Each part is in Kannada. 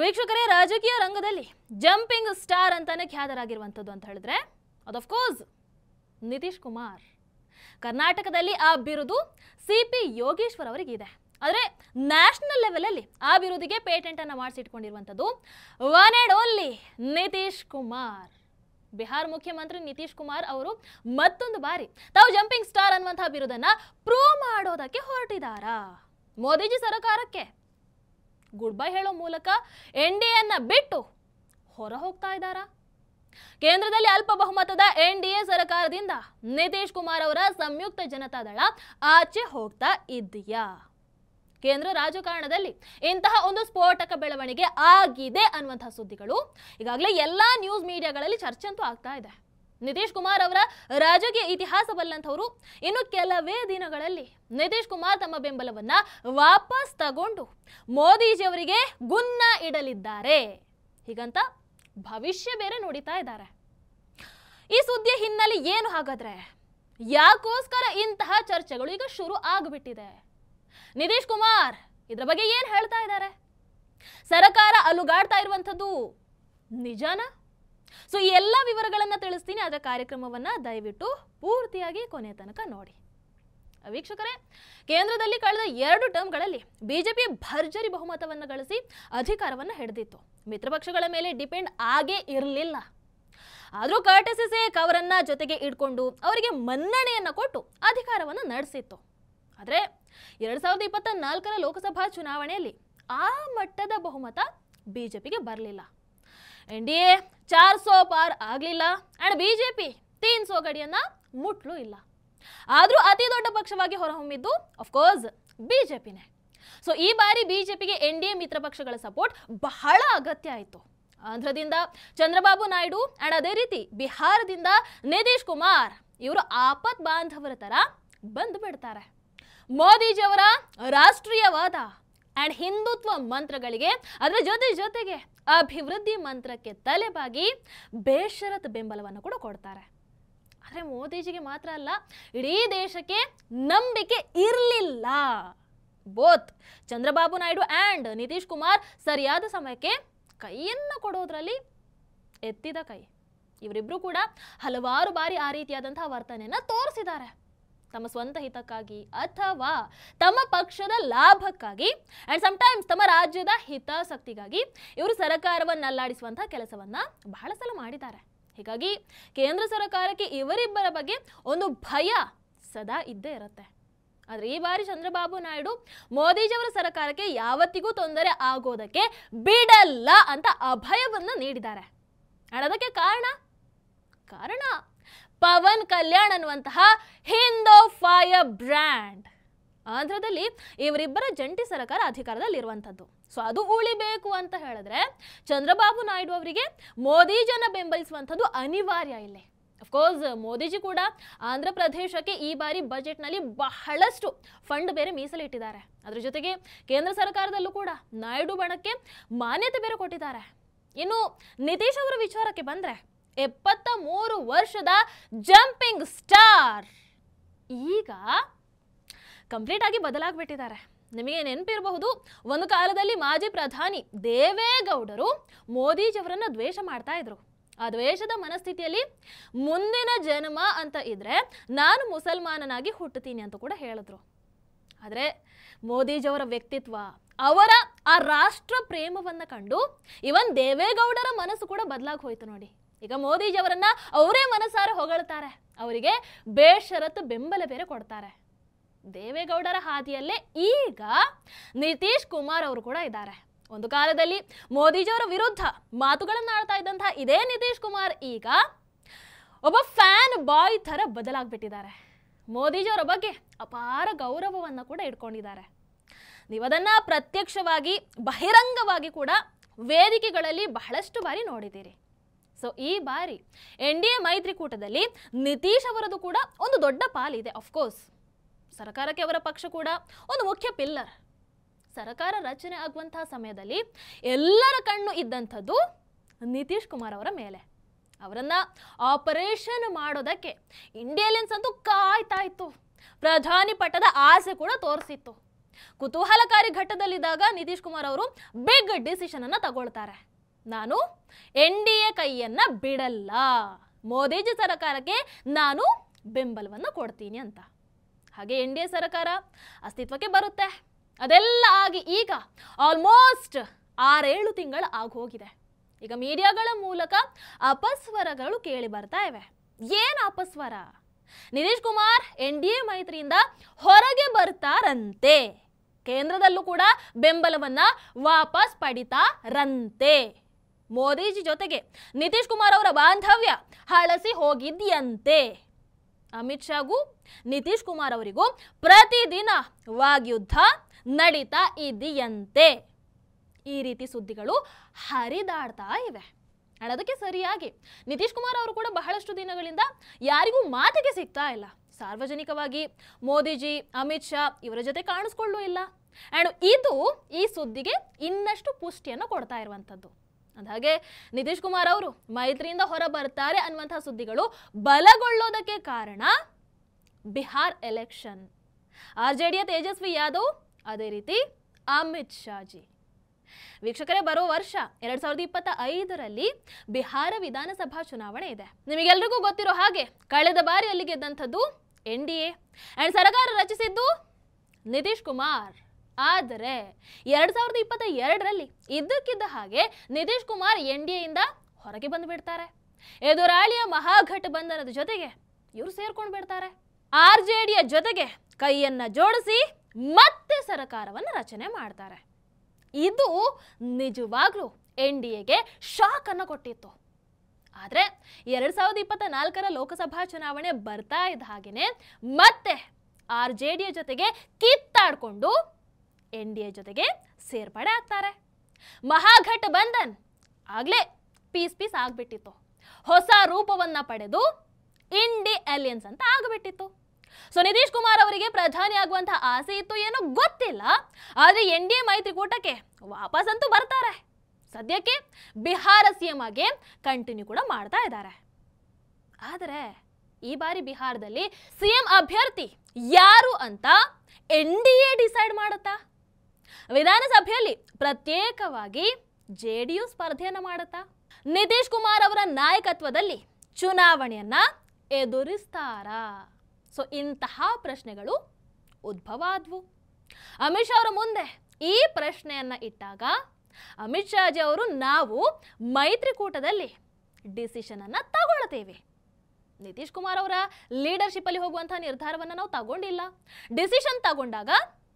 ವೀಕ್ಷಕರೇ, ರಾಜಕೀಯ ರಂಗದಲ್ಲಿ ಜಂಪಿಂಗ್ ಸ್ಟಾರ್ ಅಂತಾನೆ ಖ್ಯಾತರಾಗಿರುವಂಥದ್ದು ಅಂತ ಹೇಳಿದ್ರೆ ಅದು ಆಫ್ ಕೋರ್ಸ್ ನಿತೀಶ್ ಕುಮಾರ್. ಕರ್ನಾಟಕದಲ್ಲಿ ಆ ಬಿರುದು ಸಿಪಿ ಯೋಗೇಶ್ವರ್ ಅವರಿಗಿದೆ. ಆದರೆ ನ್ಯಾಷನಲ್ ಲೆವೆಲಲ್ಲಿ ಆ ಬಿರುದಿಗೆ ಪೇಟೆಂಟ್ ಅನ್ನು ಮಾಡಿಸಿಟ್ಕೊಂಡಿರುವಂಥದ್ದು one and only Nitish Kumar. Bihar ಮುಖ್ಯಮಂತ್ರಿ ನಿತೀಶ್ ಕುಮಾರ್ ಅವರು ಮತ್ತೊಂದು ಬಾರಿ ತಾವು ಜಂಪಿಂಗ್ ಸ್ಟಾರ್ ಅನ್ನುವಂತಹ ಬಿರುದನ್ನ ಪ್ರೂವ್ ಮಾಡೋದಕ್ಕೆ ಹೊರಟಿದ್ದಾರಾ? ಮೋದಿಜಿ ಸರ್ಕಾರಕ್ಕೆ ಗುಡ್ ಬೈ ಹೇಳೋ ಮೂಲಕ ಎನ್ಡಿಎನ್ನ ಬಿಟ್ಟು ಹೊರ ಹೋಗ್ತಾ ಇದ್ದಾರಾ? ಕೇಂದ್ರದಲ್ಲಿ ಅಲ್ಪ ಬಹುಮತದ ಎನ್ಡಿಎ ಸರ್ಕಾರದಿಂದ ನಿತೀಶ್ ಕುಮಾರ್ ಅವರ ಸಂಯುಕ್ತ ಜನತಾದಳ ಆಚೆ ಹೋಗ್ತಾ ಇದೆಯಾ? ಕೇಂದ್ರ ರಾಜಕಾರಣದಲ್ಲಿ ಇಂತಹ ಒಂದು ಸ್ಫೋಟಕ ಬೆಳವಣಿಗೆ ಆಗಿದೆ ಅನ್ನುವಂತಹ ಸುದ್ದಿಗಳು ಈಗಾಗಲೇ ಎಲ್ಲಾ ನ್ಯೂಸ್ ಮೀಡಿಯಾಗಳಲ್ಲಿ ಚರ್ಚೆ ಅಂತೂ ಆಗ್ತಾ ಇದೆ. ನಿತೀಶ್ ಕುಮಾರ್ ಅವರ ರಾಜಕೀಯ ಇತಿಹಾಸ ಬಲ್ಲಂಥವರು ಇನ್ನು ಕೆಲವೇ ದಿನಗಳಲ್ಲಿ ನಿತೀಶ್ ಕುಮಾರ್ ತಮ್ಮ ಬೆಂಬಲವನ್ನ ವಾಪಸ್ ತಗೊಂಡು ಮೋದಿಜಿ ಅವರಿಗೆ ಗುನ್ನ ಇಡಲಿದ್ದಾರೆ. ಹೀಗಂತ ಭವಿಷ್ಯ ಬೇರೆ ನುಡಿತಾ ಇದ್ದಾರೆ. ಈ ಸುದ್ದಿಯ ಹಿನ್ನೆಲೆ ಏನು ಹಾಗಾದ್ರೆ? ಯಾಕೋಸ್ಕರ ಇಂತಹ ಚರ್ಚೆಗಳು ಈಗ ಶುರು ಆಗಿಬಿಟ್ಟಿದೆ? ನಿತೀಶ್ ಕುಮಾರ್ ಇದ್ರ ಬಗ್ಗೆ ಏನ್ ಹೇಳ್ತಾ ಇದ್ದಾರೆ? ಸರ್ಕಾರ ಅಲುಗಾಡ್ತಾ ಇರುವಂಥದ್ದು ನಿಜಾನಾ? ಸೊ ಈ ಎಲ್ಲ ವಿವರಗಳನ್ನ ತಿಳಿಸ್ತೀನಿ. ಅದರ ಕಾರ್ಯಕ್ರಮವನ್ನ ದಯವಿಟ್ಟು ಪೂರ್ತಿಯಾಗಿ ಕೊನೆ ತನಕ ನೋಡಿ. ವೀಕ್ಷಕರೇ, ಕೇಂದ್ರದಲ್ಲಿ ಕಳೆದ 2 ಟರ್ಮ್ಗಳಲ್ಲಿ ಬಿಜೆಪಿ ಭರ್ಜರಿ ಬಹುಮತವನ್ನು ಗಳಿಸಿ ಅಧಿಕಾರವನ್ನು ಹಿಡಿದಿತ್ತು. ಮಿತ್ರ ಪಕ್ಷಗಳ ಮೇಲೆ ಡಿಪೆಂಡ್ ಆಗೇ ಇರಲಿಲ್ಲ. ಆದರೂ ಕರ್ಟಸಿ ಸೇಕ್ ಅವರನ್ನ ಜೊತೆಗೆ ಇಟ್ಕೊಂಡು ಅವರಿಗೆ ಮನ್ನಣೆಯನ್ನ ಕೊಟ್ಟು ಅಧಿಕಾರವನ್ನು ನಡೆಸಿತ್ತು. ಆದರೆ 2024ರ ಲೋಕಸಭಾ ಚುನಾವಣೆಯಲ್ಲಿ ಆ ಮಟ್ಟದ ಬಹುಮತ ಬಿಜೆಪಿಗೆ ಬರಲಿಲ್ಲ. ಎನ್ಡಿಎ 400 ಪಾರ್ ಆಗಲಿಲ್ಲ ಅಂಡ್ ಬಿಜೆಪಿ 300 ಗಡಿಯನ್ನ ಮುಟ್ಲೂ ಇಲ್ಲ. ಆದರೂ ಅತಿ ದೊಡ್ಡ ಪಕ್ಷವಾಗಿ ಹೊರಹೊಮ್ಮಿದ್ದು ಅಫ್ಕೋರ್ಸ್ ಬಿಜೆಪಿನೇ. ಸೊ ಈ ಬಾರಿ ಬಿಜೆಪಿಗೆ ಎನ್ಡಿಎ ಮಿತ್ರ ಪಕ್ಷಗಳ ಸಪೋರ್ಟ್ ಬಹಳ ಅಗತ್ಯ ಆಯಿತು. ಆಂಧ್ರದಿಂದ ಚಂದ್ರಬಾಬು ನಾಯ್ಡು ಅಂಡ್ ಅದೇ ರೀತಿ ಬಿಹಾರದಿಂದ ನಿತೀಶ್ ಕುಮಾರ್ ಇವರು ಆಪತ್ ಬಾಂಧವರ ತರ ಬಂದು ಬಿಡ್ತಾರೆ. ಮೋದಿಜಿಯವರ ರಾಷ್ಟ್ರೀಯವಾದ ಅಂಡ್ ಹಿಂದುತ್ವ ಮಂತ್ರಗಳಿಗೆ ಅದರ ಜೊತೆಗೆ ಅಭಿವೃದ್ಧಿ ಮಂತ್ರಕ್ಕೆ ತಲೆಬಾಗಿ ಬೇಷರತ್ ಬೆಂಬಲವನ್ನು ಕೂಡ ಕೊಡ್ತಾರೆ. ಆದರೆ ಮೋದಿಜಿಗೆ ಮಾತ್ರ ಅಲ್ಲ, ಇಡೀ ದೇಶಕ್ಕೆ ನಂಬಿಕೆ ಇರಲಿಲ್ಲ. ಬೋತ್ ಚಂದ್ರಬಾಬು ನಾಯ್ಡು ಅಂಡ್ ನಿತೀಶ್ ಕುಮಾರ್ ಸರಿಯಾದ ಸಮಯಕ್ಕೆ ಕೈಯನ್ನು ಕೊಡೋದ್ರಲ್ಲಿ ಎತ್ತಿದ ಕೈ. ಇವರಿಬ್ರು ಕೂಡ ಹಲವಾರು ಬಾರಿ ಆ ರೀತಿಯಾದಂತಹ ವರ್ತನೆಯನ್ನ ತೋರಿಸಿದ್ದಾರೆ. ತಮ್ಮ ಸ್ವಂತ ಹಿತಕ್ಕಾಗಿ ಅಥವಾ ತಮ್ಮ ಪಕ್ಷದ ಲಾಭಕ್ಕಾಗಿ ಅಂಡ್ ಸಮಟೈಮ್ಸ್ ತಮ್ಮ ರಾಜ್ಯದ ಹಿತಾಸಕ್ತಿಗಾಗಿ ಇವರು ಸರ್ಕಾರವನ್ನು ಅಲ್ಲಾಡಿಸುವಂತಹ ಕೆಲಸವನ್ನ ಬಹಳ ಸಲ ಮಾಡಿದ್ದಾರೆ. ಹೀಗಾಗಿ ಕೇಂದ್ರ ಸರ್ಕಾರಕ್ಕೆ ಇವರಿಬ್ಬರ ಬಗ್ಗೆ ಒಂದು ಭಯ ಸದಾ ಇದ್ದೇ ಇರುತ್ತೆ. ಆದರೆ ಈ ಬಾರಿ ಚಂದ್ರಬಾಬು ನಾಯ್ಡು ಮೋದಿಜಿಯವರ ಸರ್ಕಾರಕ್ಕೆ ಯಾವತ್ತಿಗೂ ತೊಂದರೆ ಆಗೋದಕ್ಕೆ ಬಿಡಲ್ಲ ಅಂತ ಅಭಯವನ್ನು ನೀಡಿದ್ದಾರೆ. ಅದಕ್ಕೆ ಕಾರಣ ಪವನ್ ಕಲ್ಯಾಣ್ ಅನ್ನುವಂತಹ ಹಿಂದೋ ಫೈರ್ ಬ್ರ್ಯಾಂಡ್. ಆಂಧ್ರದಲ್ಲಿ ಇವರಿಬ್ಬರ ಜಂಟಿ ಸರ್ಕಾರ ಅಧಿಕಾರದಲ್ಲಿರುವಂಥದ್ದು. ಸೊ ಅದು ಉಳಿಬೇಕು ಅಂತ ಹೇಳಿದ್ರೆ ಚಂದ್ರಬಾಬು ನಾಯ್ಡು ಅವರಿಗೆ ಮೋದಿಜಿಯನ್ನು ಬೆಂಬಲಿಸುವಂಥದ್ದು ಅನಿವಾರ್ಯ. ಇಲ್ಲಿ ಅಫ್ಕೋರ್ಸ್ ಮೋದಿಜಿ ಕೂಡ ಆಂಧ್ರ ಪ್ರದೇಶಕ್ಕೆ ಈ ಬಾರಿ ಬಜೆಟ್ನಲ್ಲಿ ಬಹಳಷ್ಟು ಫಂಡ್ ಬೇರೆ ಮೀಸಲಿಟ್ಟಿದ್ದಾರೆ. ಅದ್ರ ಜೊತೆಗೆ ಕೇಂದ್ರ ಸರ್ಕಾರದಲ್ಲೂ ಕೂಡ ನಾಯ್ಡು ಬಣಕ್ಕೆ ಮಾನ್ಯತೆ ಬೇರೆ ಕೊಟ್ಟಿದ್ದಾರೆ. ಇನ್ನು ನಿತೀಶ್ ಅವರ ವಿಚಾರಕ್ಕೆ ಬಂದ್ರೆ 73 ವರ್ಷದ ಜಂಪಿಂಗ್ ಸ್ಟಾರ್ ಈಗ ಕಂಪ್ಲೀಟ್ ಆಗಿ ಬದಲಾಗ್ಬಿಟ್ಟಿದ್ದಾರೆ. ನಿಮಗೆ ನೆನಪಿರಬಹುದು, ಒಂದು ಕಾಲದಲ್ಲಿ ಮಾಜಿ ಪ್ರಧಾನಿ ದೇವೇಗೌಡರು ಮೋದಿಜಿಯವರನ್ನ ದ್ವೇಷ ಮಾಡ್ತಾ ಇದ್ರು. ಆ ದ್ವೇಷದ ಮನಸ್ಥಿತಿಯಲ್ಲಿ ಮುಂದಿನ ಜನ್ಮ ಅಂತ ಇದ್ರೆ ನಾನು ಮುಸಲ್ಮಾನನಾಗಿ ಹುಟ್ಟುತ್ತೀನಿ ಅಂತ ಕೂಡ ಹೇಳಿದ್ರು. ಆದರೆ ಮೋದಿಜಿಯವರ ವ್ಯಕ್ತಿತ್ವ, ಅವರ ಆ ರಾಷ್ಟ್ರ ಪ್ರೇಮವನ್ನ ಕಂಡು ಇವನ್ ದೇವೇಗೌಡರ ಮನಸ್ಸು ಕೂಡ ಬದಲಾಗಿ ಹೋಯ್ತು ನೋಡಿ. ಈಗ ಮೋದಿಜಿಯವರನ್ನ ಅವರೇ ಮನಸಾರೆ ಹೊಗಳ್ತಾರೆ, ಅವರಿಗೆ ಬೇಷರತ್ತು ಬೆಂಬಲ ಬೇರೆ ಕೊಡ್ತಾರೆ. ದೇವೇಗೌಡರ ಹಾದಿಯಲ್ಲೇ ಈಗ ನಿತೀಶ್ ಕುಮಾರ್ ಅವರು ಕೂಡ ಇದ್ದಾರೆ. ಒಂದು ಕಾಲದಲ್ಲಿ ಮೋದಿಜಿಯವರ ವಿರುದ್ಧ ಮಾತುಗಳನ್ನು ಆಡ್ತಾ ಇದ್ದಂತಹ ಇದೇ ನಿತೀಶ್ ಕುಮಾರ್ ಈಗ ಒಬ್ಬ ಫ್ಯಾನ್ ಬಾಯ್ ತರ ಬದಲಾಗ್ಬಿಟ್ಟಿದ್ದಾರೆ. ಮೋದಿಜಿಯವರ ಬಗ್ಗೆ ಅಪಾರ ಗೌರವವನ್ನ ಕೂಡ ಇಟ್ಕೊಂಡಿದ್ದಾರೆ. ನೀವು ಅದನ್ನ ಪ್ರತ್ಯಕ್ಷವಾಗಿ ಬಹಿರಂಗವಾಗಿ ಕೂಡ ವೇದಿಕೆಗಳಲ್ಲಿ ಬಹಳಷ್ಟು ಬಾರಿ ನೋಡಿದ್ದೀರಿ. ಸೊ ಈ ಬಾರಿ ಎನ್ಡಿಎ ಮೈತ್ರಿಕೂಟದಲ್ಲಿ ನಿತೀಶ್ ಅವರದು ಕೂಡ ಒಂದು ದೊಡ್ಡ ಪಾಲಿದೆ. ಅಫ್ಕೋರ್ಸ್ ಸರ್ಕಾರಕ್ಕೆ ಅವರ ಪಕ್ಷ ಕೂಡ ಒಂದು ಮುಖ್ಯ ಪಿಲ್ಲರ್. ಸರ್ಕಾರ ರಚನೆ ಆಗುವಂತಹ ಸಮಯದಲ್ಲಿ ಎಲ್ಲರ ಕಣ್ಣು ಇದ್ದಂಥದ್ದು ನಿತೀಶ್ ಕುಮಾರ್ ಅವರ ಮೇಲೆ. ಅವರನ್ನ ಆಪರೇಷನ್ ಮಾಡೋದಕ್ಕೆ ಇಂಡಿಯನ್ಸ್ ಅಂತೂ ಕಾಯ್ತಾ ಇತ್ತು. ಪ್ರಧಾನಿ ಪಟ್ಟದ ಆಸೆ ಕೂಡ ತೋರಿಸಿತ್ತು. ಕುತೂಹಲಕಾರಿ ಘಟ್ಟದಲ್ಲಿದ್ದಾಗ ನಿತೀಶ್ ಕುಮಾರ್ ಅವರು ಬಿಗ್ ಡಿಸಿಷನ್ ಅನ್ನ ತಗೊಳ್ತಾರೆ. ನಾನು NDA ಕೈಯನ್ನ ಬಿಡಲ್ಲ, ಮೋದಿಜಿ ಸರ್ಕಾರಕ್ಕೆ ನಾನು ಬೆಂಬಲವನ್ನು ಕೊಡ್ತೀನಿ ಅಂತ. ಹಾಗೆ NDA ಸರ್ಕಾರ ಅಸ್ತಿತ್ವಕ್ಕೆ ಬರುತ್ತೆ. ಅದೆಲ್ಲ ಆಗಿ ಈಗ ಆಲ್ಮೋಸ್ಟ್ 6-7 ತಿಂಗಳು ಆಗೋಗಿದೆ. ಈಗ ಮೀಡಿಯಾಗಳ ಮೂಲಕ ಅಪಸ್ವರಗಳು ಕೇಳಿ ಬರ್ತಾ ಇವೆ. ಏನು ಅಪಸ್ವರ? ನಿತೀಶ್ ಕುಮಾರ್ NDA ಮೈತ್ರಿಯಿಂದ ಹೊರಗೆ ಬರ್ತಾರಂತೆ, ಕೇಂದ್ರದಲ್ಲೂ ಕೂಡ ಬೆಂಬಲವನ್ನ ವಾಪಸ್ ಪಡಿತಾರಂತೆ. ಮೋದಿಜಿ ಜೊತೆಗೆ ನಿತೀಶ್ ಕುಮಾರ್ ಅವರ ಬಾಂಧವ್ಯ ಹಳಸಿ ಹೋಗಿದ್ಯಂತೆ. ಅಮಿತ್ ಶಾಗೂ ನಿತೀಶ್ ಕುಮಾರ್ ಅವರಿಗೂ ಪ್ರತಿದಿನ ವಾಗ್ಯುದ್ಧ ನಡೀತಾ ಇದೆಯಂತೆ. ಈ ರೀತಿ ಸುದ್ದಿಗಳು ಹರಿದಾಡ್ತಾ ಇವೆ. ಅದಕ್ಕೆ ಸರಿಯಾಗಿ ನಿತೀಶ್ ಕುಮಾರ್ ಅವರು ಕೂಡ ಬಹಳಷ್ಟು ದಿನಗಳಿಂದ ಯಾರಿಗೂ ಮಾತಿಗೆ ಸಿಗ್ತಾ ಇಲ್ಲ. ಸಾರ್ವಜನಿಕವಾಗಿ ಮೋದಿಜಿ, ಅಮಿತ್ ಶಾ ಇವರ ಜೊತೆ ಕಾಣಿಸ್ಕೊಳ್ಳೂ ಇಲ್ಲ. ಅಂಡ್ ಇದು ಈ ಸುದ್ದಿಗೆ ಇನ್ನಷ್ಟು ಪುಷ್ಟಿಯನ್ನು ಕೊಡ್ತಾ ಇರುವಂಥದ್ದು. ಅಂದಾಗೆ ನಿತೀಶ್ ಕುಮಾರ್ ಅವರು ಮೈತ್ರಿಯಿಂದ ಹೊರ ಬರ್ತಾರೆ ಅನ್ನುವಂತಹ ಸುದ್ದಿಗಳು ಬಲಗೊಳ್ಳೋದಕ್ಕೆ ಕಾರಣ ಬಿಹಾರ್ ಎಲೆಕ್ಷನ್. RJDಯ ತೇಜಸ್ವಿ ಯಾದವ್, ಅದೇ ರೀತಿ ಅಮಿತ್ ಶಾಜಿ. ವೀಕ್ಷಕರೇ, ಬರೋ ವರ್ಷ 2025ರಲ್ಲಿ ಬಿಹಾರ ವಿಧಾನಸಭಾ ಚುನಾವಣೆ ಇದೆ. ನಿಮಗೆಲ್ರಿಗೂ ಗೊತ್ತಿರೋ ಹಾಗೆ ಕಳೆದ ಬಾರಿ ಅಲ್ಲಿ ಗೆದ್ದಂಥದ್ದು NDA ಅಂಡ್ ಸರ್ಕಾರ ರಚಿಸಿದ್ದು ನಿತೀಶ್ ಕುಮಾರ್. ಆದರೆ 2022ರಲ್ಲಿ ಇದ್ದಕ್ಕಿದ್ದ ಹಾಗೆ ನಿತೀಶ್ ಕುಮಾರ್ NDA ಇಂದ ಹೊರಗೆ ಬಂದುಬಿಡ್ತಾರೆ. ಎದುರಾಳಿಯ ಮಹಾಗಠಬಂಧನದ ಜೊತೆಗೆ ಇವರು ಸೇರ್ಕೊಂಡು ಬಿಡ್ತಾರೆ. RJDಯ ಜೊತೆಗೆ ಕೈಯನ್ನ ಜೋಡಿಸಿ ಮತ್ತೆ ಸರ್ಕಾರವನ್ನು ರಚನೆ ಮಾಡ್ತಾರೆ. ಇದು ನಿಜವಾಗ್ಲೂ NDAಗೆ ಶಾಕ್ ಅನ್ನು ಕೊಟ್ಟಿತ್ತು. ಆದರೆ 2024ರ ಲೋಕಸಭಾ ಚುನಾವಣೆ ಬರ್ತಾ ಇದ್ದ ಹಾಗೇನೆ ಮತ್ತೆ RJDಯ ಜೊತೆಗೆ ಕಿತ್ತಾಡ್ಕೊಂಡು NDA ಜೊತೆಗೆ ಸೇರ್ಪಡೆ ಆಗ್ತಾರೆ. ಮಹಾಗಠಬಂಧನ್ ಆಗ್ಲೇ ಪೀಸ್ ಆಗ್ಬಿಟ್ಟಿತ್ತು. ಹೊಸ ರೂಪವನ್ನ ಪಡೆದು ಇಂಡಿ ಅಲಿಯನ್ಸ್ ಅಂತ ಆಗ್ಬಿಟ್ಟಿತ್ತು. ಸೊ ನಿತೀಶ್ ಕುಮಾರ್ ಅವರಿಗೆ ಪ್ರಧಾನಿ ಆಗುವಂತಹ ಆಸೆ ಇತ್ತು, ಏನೋ ಗೊತ್ತಿಲ್ಲ. ಆದ್ರೆ NDA ಮೈತ್ರಿಕೂಟಕ್ಕೆ ವಾಪಸ್ ಅಂತೂ ಬರ್ತಾರೆ. ಸದ್ಯಕ್ಕೆ ಬಿಹಾರ CM ಆಗಿ ಕಂಟಿನ್ಯೂ ಕೂಡ ಮಾಡ್ತಾ ಇದ್ದಾರೆ. ಆದರೆ ಈ ಬಾರಿ ಬಿಹಾರದಲ್ಲಿ CM ಅಭ್ಯರ್ಥಿ ಯಾರು ಅಂತ NDA ಡಿಸೈಡ್ ಮಾಡುತ್ತಾ? ವಿಧಾನಸಭೆಯಲ್ಲಿ ಪ್ರತ್ಯೇಕವಾಗಿ JDU ಸ್ಪರ್ಧೆಯನ್ನ ಮಾಡುತ್ತಾ? ನಿತೀಶ್ ಕುಮಾರ್ ಅವರ ನಾಯಕತ್ವದಲ್ಲಿ ಚುನಾವಣೆಯನ್ನ ಎದುರಿಸ್ತಾರಾ? ಸೊ ಇಂತಹ ಪ್ರಶ್ನೆಗಳು ಉದ್ಭವ ಆದವು. ಅಮಿತ್ ಶಾ ಅವರ ಮುಂದೆ ಈ ಪ್ರಶ್ನೆಯನ್ನ ಇಟ್ಟಾಗ ಅಮಿತ್ ಶಾಜಿ ಅವರು ನಾವು ಮೈತ್ರಿಕೂಟದಲ್ಲಿ ಡಿಸಿಷನ್ ಅನ್ನ ತಗೊಳ್ತೇವೆ, ನಿತೀಶ್ ಕುಮಾರ್ ಅವರ ಲೀಡರ್ಶಿಪ್ ಅಲ್ಲಿ ಹೋಗುವಂತಹ ನಿರ್ಧಾರವನ್ನ ನಾವು ತಗೊಂಡಿಲ್ಲ, ಡಿಸಿಷನ್ ತಗೊಂಡಾಗ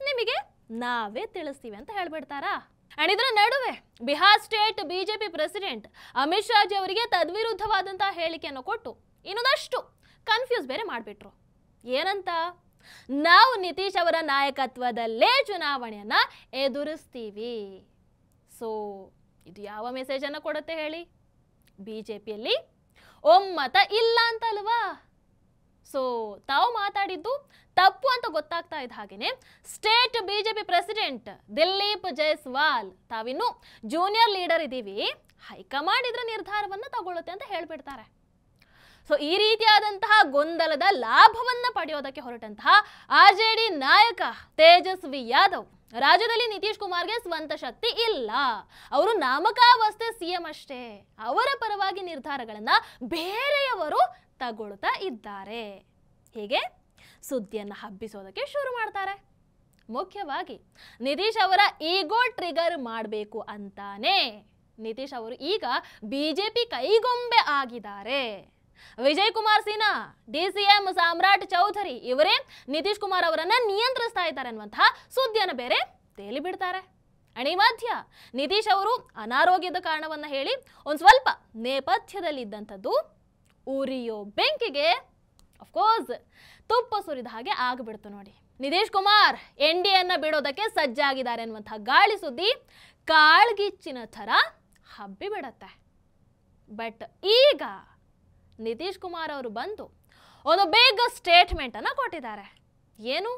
ನಿಮಗೆ ನಾವೇ ತಿಳಿಸ್ತೀವಿ ಅಂತ ಹೇಳ್ಬಿಡ್ತಾರಾ? ಅಂಡ್ ಇದರ ನಡುವೆ Bihar state BJP president Amit Shahji ಅವರಿಗೆ ತದ್ವಿರುದ್ಧವಾದಂತಹ ಹೇಳಿಕೆಯನ್ನು ಕೊಟ್ಟು ಇನ್ನೊಂದಷ್ಟು ಕನ್ಫ್ಯೂಸ್ ಬೇರೆ ಮಾಡಿಬಿಟ್ರು. ಏನಂತ? ನಾವು ನಿತೀಶ್ ಅವರ ನಾಯಕತ್ವದಲ್ಲೇ ಚುನಾವಣೆಯನ್ನ ಎದುರಿಸ್ತೀವಿ. ಸೊ ಇದು ಯಾವ ಮೆಸೇಜ್ ಅನ್ನು ಕೊಡುತ್ತೆ ಹೇಳಿ? ಬಿಜೆಪಿಯಲ್ಲಿ ಒಮ್ಮತ ಇಲ್ಲ ಅಂತಲ್ವಾ? ಸೊ ತಾವು ಮಾತಾಡಿದ್ದು ತಪ್ಪು ಅಂತ ಗೊತ್ತಾಗ್ತಾ ಇದ್ದ ಹಾಗೇನೆ state BJP president Dilip Jaiswal ತಾವಿನ್ನು ಜೂನಿಯರ್ ಲೀಡರ್ ಇದ್ದೀವಿ, ಹೈಕಮಾಂಡ್ ಇದರ ನಿರ್ಧಾರವನ್ನ ತಗೊಳ್ಳುತ್ತೆ ಅಂತ ಹೇಳ್ಬಿಡ್ತಾರೆ. ಸೊ ಈ ರೀತಿಯಾದಂತಹ ಗೊಂದಲದ ಲಾಭವನ್ನ ಪಡೆಯೋದಕ್ಕೆ ಹೊರಟಂತಹ RJD ನಾಯಕ ತೇಜಸ್ವಿ ಯಾದವ್ ರಾಜ್ಯದಲ್ಲಿ ನಿತೀಶ್ ಕುಮಾರ್ಗೆ ಸ್ವಂತ ಶಕ್ತಿ ಇಲ್ಲ, ಅವರು ನಾಮಕಾವಸ್ಥೆ CM ಅಷ್ಟೇ, ಅವರ ಪರವಾಗಿ ನಿರ್ಧಾರಗಳನ್ನ ಬೇರೆಯವರು ತಗೊಳ್ತಾ ಇದ್ದಾರೆ. ಹೀಗೆ ಸುದ್ದಿಯನ್ನ ಹಬ್ಬಿಸೋದಕ್ಕೆ ಶುರು ಮಾಡ್ತಾರೆ. ಮುಖ್ಯವಾಗಿ ನಿತೀಶ್ ಅವರ ಈಗೋ ಟ್ರಿಗರ್ ಮಾಡಬೇಕು ಅಂತಾನೆ ನಿತೀಶ್ ಅವರು ಈಗ ಬಿಜೆಪಿ ಕೈಗೊಂಬೆ ಆಗಿದ್ದಾರೆ. ವಿಜಯ್ ಕುಮಾರ್ ಸಿನ್ಹಾ, DCM ಸಾಮ್ರಾಟ್ ಚೌಧರಿ ಇವರೇ ನಿತೀಶ್ ಕುಮಾರ್ ಅವರನ್ನ ನಿಯಂತ್ರಿಸ್ತಾ ಇದ್ದಾರೆ ಅನ್ನುವಂತಹ ಸುದ್ದಿಯನ್ನು ಬೇರೆ ತೇಲಿ ಬಿಡ್ತಾರೆ. ಈ ಮಧ್ಯ ನಿತೀಶ್ ಅವರು ಅನಾರೋಗ್ಯದ ಕಾರಣವನ್ನ ಹೇಳಿ ಒಂದು ಸ್ವಲ್ಪ ನೇಪಥ್ಯದಲ್ಲಿ ಇದ್ದಂಥದ್ದು ಉರಿಯೋ ಬೆಂಕಿಗೆ ಅಫ್ಕೋರ್ಸ್ ತುಪ್ಪ ಸುರಿದ ಹಾಗೆ ಆಗಿಬಿಡ್ತು ನೋಡಿ. ನಿತೀಶ್ ಕುಮಾರ್ NDAಯನ್ನ ಬಿಡೋದಕ್ಕೆ ಸಜ್ಜಾಗಿದ್ದಾರೆ ಅನ್ನುವಂತಹ ಗಾಳಿ ಸುದ್ದಿ ಕಾಳ್ಗಿಚ್ಚಿನ ಥರ ಹಬ್ಬಿ ಬಿಡತ್ತೆ. ಬಟ್ ಈಗ ನಿತೀಶ್ ಕುಮಾರ್ ಅವರು ಬಂದು ಒಂದು ಬೇಗ ಸ್ಟೇಟ್ಮೆಂಟ್ ಅನ್ನ ಕೊಟ್ಟಿದ್ದಾರೆ. ಏನು?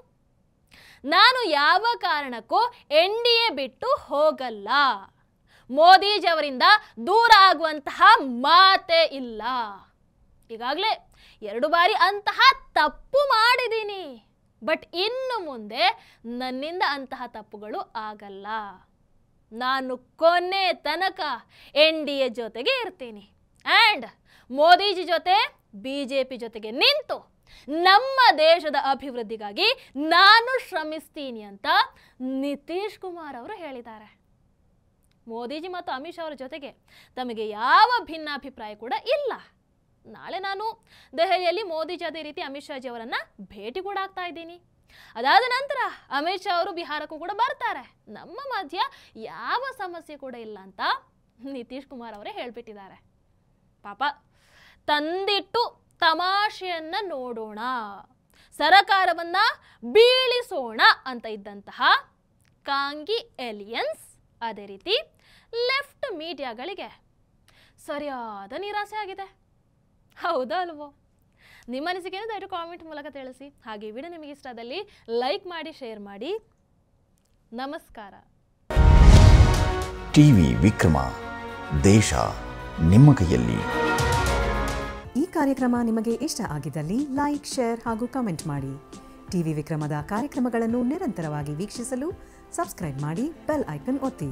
ನಾನು ಯಾವ ಕಾರಣಕ್ಕೂ NDA ಬಿಟ್ಟು ಹೋಗಲ್ಲ, ಮೋದಿಜಿ ಅವರಿಂದ ದೂರ ಆಗುವಂತಹ ಮಾತೇ ಇಲ್ಲ, ಈಗಾಗಲೇ 2 ಬಾರಿ ಅಂತಹ ತಪ್ಪು ಮಾಡಿದ್ದೀನಿ, ಬಟ್ ಇನ್ನು ಮುಂದೆ ನನ್ನಿಂದ ಅಂತಹ ತಪ್ಪುಗಳು ಆಗಲ್ಲ. ನಾನು ಕೊನೆ ತನಕ NDA ಜೊತೆಗೆ ಇರ್ತೀನಿ ಆ್ಯಂಡ್ ಮೋದಿಜಿ ಜೊತೆ BJP ಜೊತೆಗೆ ನಿಂತು ನಮ್ಮ ದೇಶದ ಅಭಿವೃದ್ಧಿಗಾಗಿ ನಾನು ಶ್ರಮಿಸ್ತೀನಿ ಅಂತ ನಿತೀಶ್ ಕುಮಾರ್ ಅವರು ಹೇಳಿದ್ದಾರೆ. ಮೋದಿಜಿ ಮತ್ತು ಅಮಿತ್ ಶಾ ಅವರ ಜೊತೆಗೆ ತಮಗೆ ಯಾವ ಭಿನ್ನಾಭಿಪ್ರಾಯ ಕೂಡ ಇಲ್ಲ. ನಾಳೆ ನಾನು ದೆಹಲಿಯಲ್ಲಿ ಮೋದಿಜಿ ಅದೇ ರೀತಿ ಅಮಿತ್ ಶಾಜಿ ಅವರನ್ನ ಭೇಟಿ ಕೂಡ ಆಗ್ತಾ ಇದ್ದೀನಿ. ಅದಾದ ನಂತರ ಅಮಿತ್ ಶಾ ಅವರು ಬಿಹಾರಕ್ಕೂ ಕೂಡ ಬರ್ತಾರೆ. ನಮ್ಮ ಮಧ್ಯ ಯಾವ ಸಮಸ್ಯೆ ಕೂಡ ಇಲ್ಲ ಅಂತ ನಿತೀಶ್ ಕುಮಾರ್ ಅವರೇ ಹೇಳ್ಬಿಟ್ಟಿದ್ದಾರೆ. ಪಾಪ ತಂದಿಟ್ಟು ತಮಾಷೆಯನ್ನ ನೋಡೋಣ, ಸರಕಾರವನ್ನ ಬೀಳಿಸೋಣ ಅಂತ ಇದ್ದಂತಹ ಕಾಂಗಿ ಎಲಿಯನ್ಸ್ ಅದೇ ರೀತಿ ಲೆಫ್ಟ್ ಮೀಡಿಯಾಗಳಿಗೆ ಸರಿಯಾದ ನಿರಾಸೆ ಆಗಿದೆ. ಹೌದಾ ಅಲ್ವೋ? ನಿಮ್ಮ ಅನಿಸಿಕೆಯನ್ನು ದಯವಿಟ್ಟು ಕಾಮೆಂಟ್ ಮೂಲಕ ತಿಳಿಸಿ. ಹಾಗೆ ವಿಡಿಯೋ ನಿಮಗೆ ಇಷ್ಟ ಆದಲ್ಲಿ ಲೈಕ್ ಮಾಡಿ, ಶೇರ್ ಮಾಡಿ. ನಮಸ್ಕಾರ. ಟಿವಿ ವಿಕ್ರಮ, ದೇಶ ನಿಮ್ಮ ಕೈಯಲ್ಲಿ. ಈ ಕಾರ್ಯಕ್ರಮ ನಿಮಗೆ ಇಷ್ಟ ಆಗಿದ್ದಲ್ಲಿ ಲೈಕ್, ಶೇರ್ ಹಾಗೂ ಕಮೆಂಟ್ ಮಾಡಿ. ಟಿವಿ ವಿಕ್ರಮದ ಕಾರ್ಯಕ್ರಮಗಳನ್ನು ನಿರಂತರವಾಗಿ ವೀಕ್ಷಿಸಲು ಸಬ್ಸ್ಕ್ರೈಬ್ ಮಾಡಿ, ಬೆಲ್ ಐಕನ್ ಒತ್ತಿ.